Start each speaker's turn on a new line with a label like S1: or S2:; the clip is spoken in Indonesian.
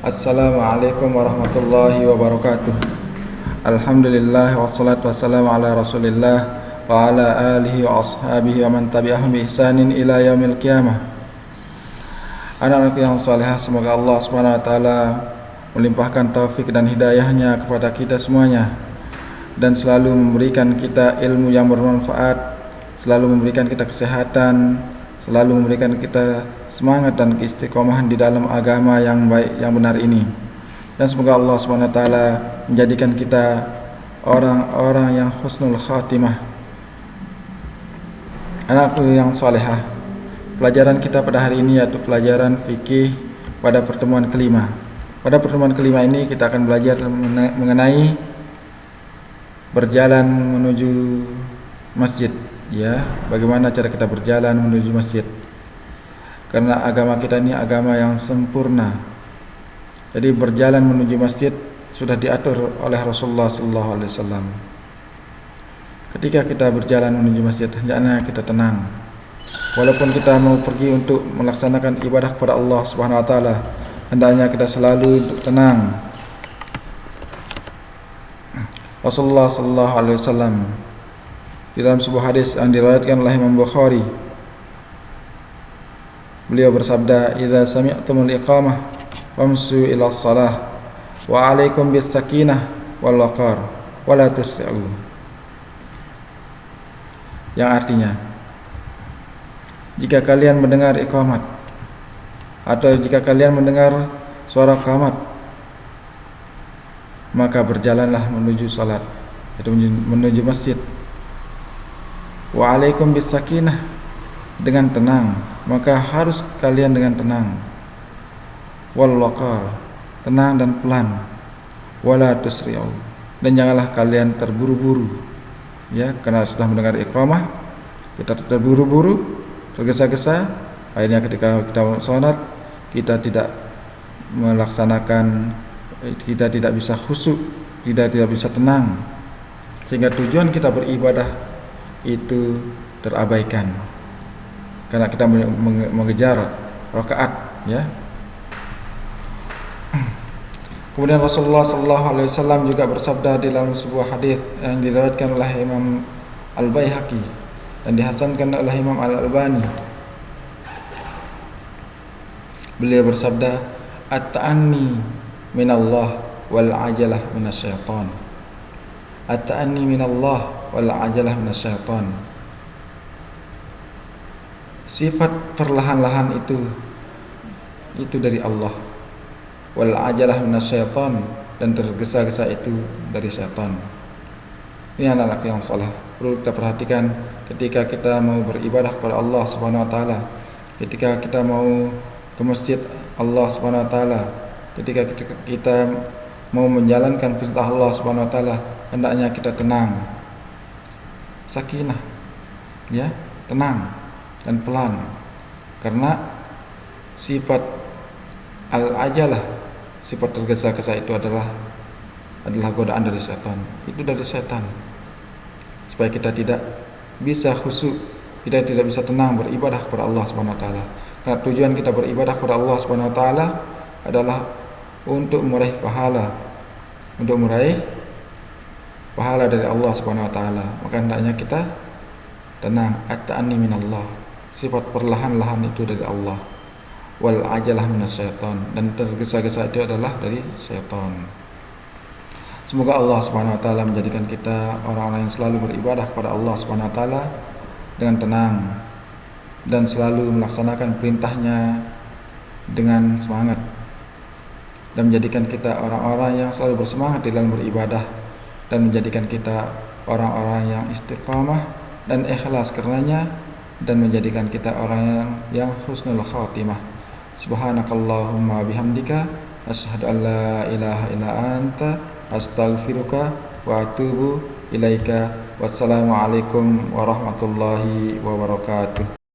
S1: Assalamualaikum warahmatullahi wabarakatuh. Alhamdulillah wassalatu wassalamu ala Rasulillah wa ala alihi wa ashabihi wa man tabi'ahum bi ihsanin ila yaumil qiyamah. Anak-anak yang salehah, semoga Allah Subhanahu wa taala melimpahkan taufik dan hidayahnya kepada kita semuanya dan selalu memberikan kita ilmu yang bermanfaat, selalu memberikan kita kesehatan, selalu memberikan kita semangat dan keistiqomahan di dalam agama yang baik, yang benar ini. Dan semoga Allah Subhanahu wa taala menjadikan kita orang-orang yang husnul khatimah. Anakku yang salehah, pelajaran kita pada hari ini yaitu pelajaran fikih pada pertemuan kelima. Pada pertemuan kelima ini kita akan belajar mengenai berjalan menuju masjid, ya, bagaimana cara kita berjalan menuju masjid. Karena agama kita ini agama yang sempurna. Jadi berjalan menuju masjid sudah diatur oleh Rasulullah SAW. Ketika kita berjalan menuju masjid, hendaknya kita tenang. Walaupun kita mau pergi untuk melaksanakan ibadah kepada Allah Subhanahu wa taala, hendaknya kita selalu tenang. Rasulullah SAW di dalam sebuah hadis yang diriwayatkan oleh Imam Bukhari, beliau bersabda, "Idza sami'tumul iqamah famsu ila shalah wa 'alaikum bis sakinah wal waqar wa la tusri'u." Yang artinya, jika kalian mendengar iqamat atau jika kalian mendengar suara qamat, maka berjalanlah menuju salat, yaitu menuju masjid. Wa 'alaikum bis sakinah, dengan tenang, maka harus kalian dengan tenang. Wal waqar, tenang dan pelan. Wala tusri'u, dan janganlah kalian terburu-buru. Ya, karena sudah mendengar iqamah, kita terburu-buru, tergesa-gesa, akhirnya ketika kita salat, kita tidak melaksanakan, kita tidak bisa khusyuk, tidak bisa tenang, sehingga tujuan kita beribadah itu terabaikan. Karena kita mengejar rakaat, ya. Kemudian Rasulullah SAW juga bersabda di dalam sebuah hadis yang diriwayatkan oleh Imam Al-Baihaqi dan dihasankan oleh Imam Al-Albani. Beliau bersabda, "At-ta'anni minallah wal ajalah minasyaitan." At-ta'anni minallah wal ajalah minasyaitan. Sifat perlahan-lahan itu dari Allah. Wal ajalah minasyaitan, dan tergesa-gesa itu dari syaitan. Ini anak-anak yang saleh perlu kita perhatikan ketika kita mau beribadah kepada Allah Subhanahu wa taala. Ketika kita mau ke masjid Allah Subhanahu wa taala, ketika kita mau menjalankan perintah Allah Subhanahu wa taala, hendaknya kita tenang. Sakinah, ya, tenang dan pelan, karena sifat al-ajalah, sifat tergesa-gesa itu adalah godaan dari setan. Itu dari setan, supaya kita tidak bisa khusyuk, kita tidak bisa tenang beribadah kepada Allah Subhanahu wa taala. Karena tujuan kita beribadah kepada Allah Subhanahu wa taala adalah untuk meraih pahala dari Allah Subhanahu wa taala. Maka hendaknya kita tenang. At-ta'anni minallah, sifat perlahan-lahan itu dari Allah. Wal ajalah minasyaitan, dan tergesa-gesa itu adalah dari syaitan. Semoga Allah Subhanahu wa taala menjadikan kita orang-orang yang selalu beribadah kepada Allah Subhanahu wa taala dengan tenang dan selalu melaksanakan perintahnya dengan semangat, dan menjadikan kita orang-orang yang selalu bersemangat di dalam beribadah, dan menjadikan kita orang-orang yang istiqamah dan ikhlas karenanya, dan menjadikan kita orang yang husnul khatimah. Subhanakallahumma bihamdika asyhadu an la ilaha illa anta astaghfiruka wa atubu ilaika. Wassalamualaikum warahmatullahi wabarakatuh.